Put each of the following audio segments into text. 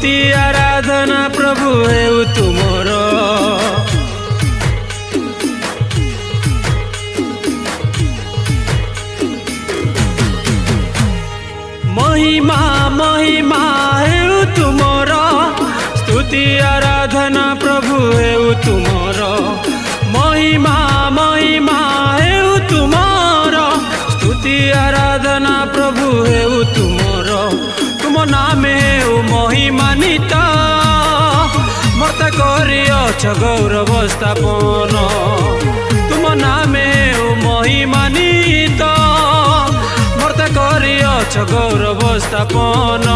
स्तुति आराधना प्रभु हेउ तुमर। महिमा महिमा हेउ तुमर, स्तुति आराधना प्रभु हेउ तुमर। महिमा महिमा हेउ तुमर, स्तुति आराधना प्रभु हेउ तुमर। तुम नाम हेउ महिमान्वित, मर्त्य करिअछ गौरव स्थापन। तुम नाम हेउ महिमान्वित, मर्त्य करिअछ गौरव स्थापन।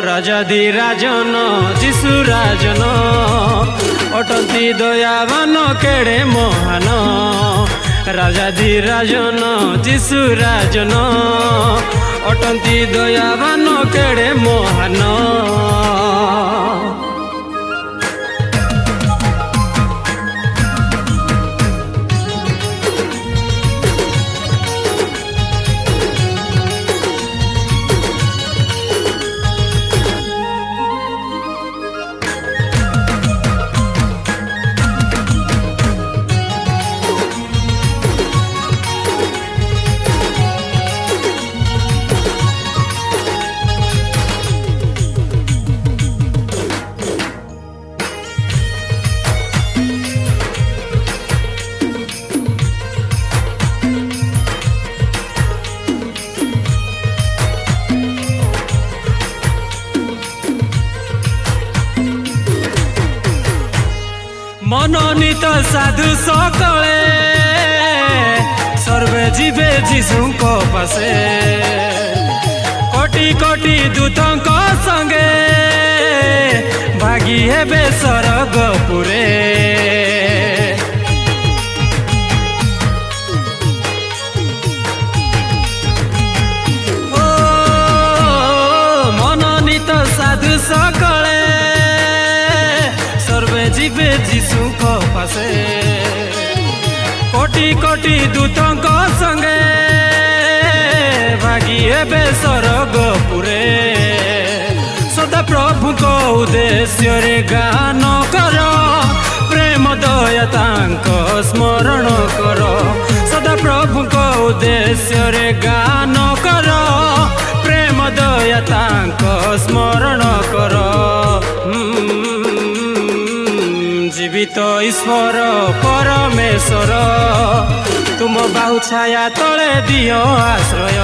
राजादि राजन जीशु राजन, अटंती दयावान केड़े महान। राजादि राजन जीशु राजन, अटंती दयावान केड़े महान। मनोनीत साधु सकले सर्वे जीवे जीशुक पासे। कोटि कोटि दूतंक संगे भागी हेबे स्वर्गपुरे। ओ मनोनीत साधु सकले सर्वे जीवे जीशुक पासे। कोटि कोटि दूतंक संगे भागी हेबे स्वर्गपुरे। सदा प्रभु को उद्देश्य रे गान कर, प्रेम दया तांक स्मरण कर। सदा प्रभु को उद्देश्य रे गान कर, प्रेम दया तांक स्मरण कर। जीवित ईश्वर परमेश्वर, तुम बाहु छाया तले दियो आश्रय।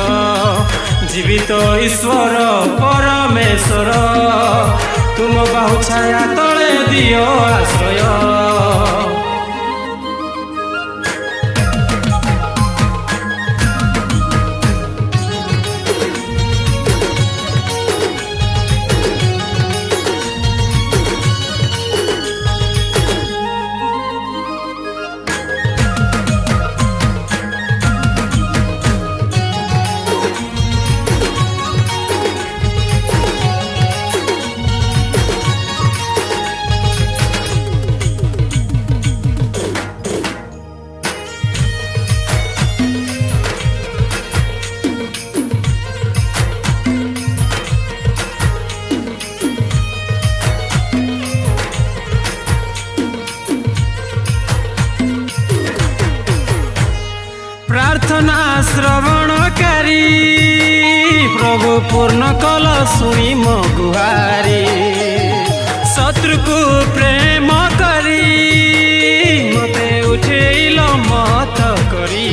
जीवित ईश्वर परमेश्वर, तुम बाहु छाया तले दियो आश्रय। प्रार्थना श्रवणकारी प्रभु पूर्ण कल सुनी मो गुहारी। शत्रु को प्रेम करी मते उठेल मत करी।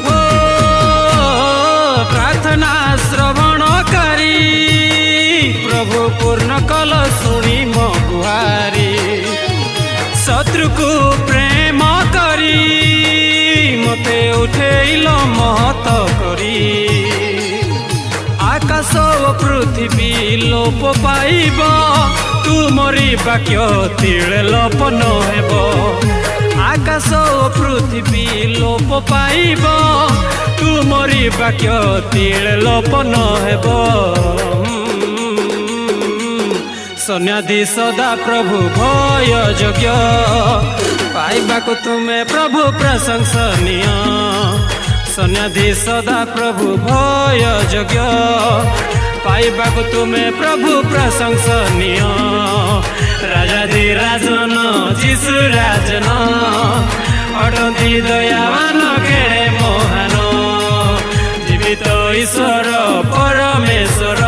ओ प्रार्थना श्रवणकारी प्रभु पूर्ण कल सुनी मो गुहारी। शत्रु को प्रेम करी मते उठेल महत करी। आकाश ओ पृथ्वी लोप पाइब, तुमरी वाक्य तिले लोप न हेब। आकाश ओ पृथ्वी लोप पाइब, तुमरी वाक्य तिले लोप न हेब। सन्यादि सदा प्रभु भय योग्य, पाइबाको तुमे प्रभु प्रशंसनीय सन्याधि सदा प्रभु भय योग्य पाइबाको तुमे प्रभु प्रशंसनीय राजाधि राजन जीशु राजन अटन्ती दयावान केडे महान जीवित ईश्वर परमेश्वर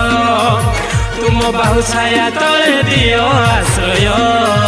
तुम बाहु छाया तले दियो आश्रय।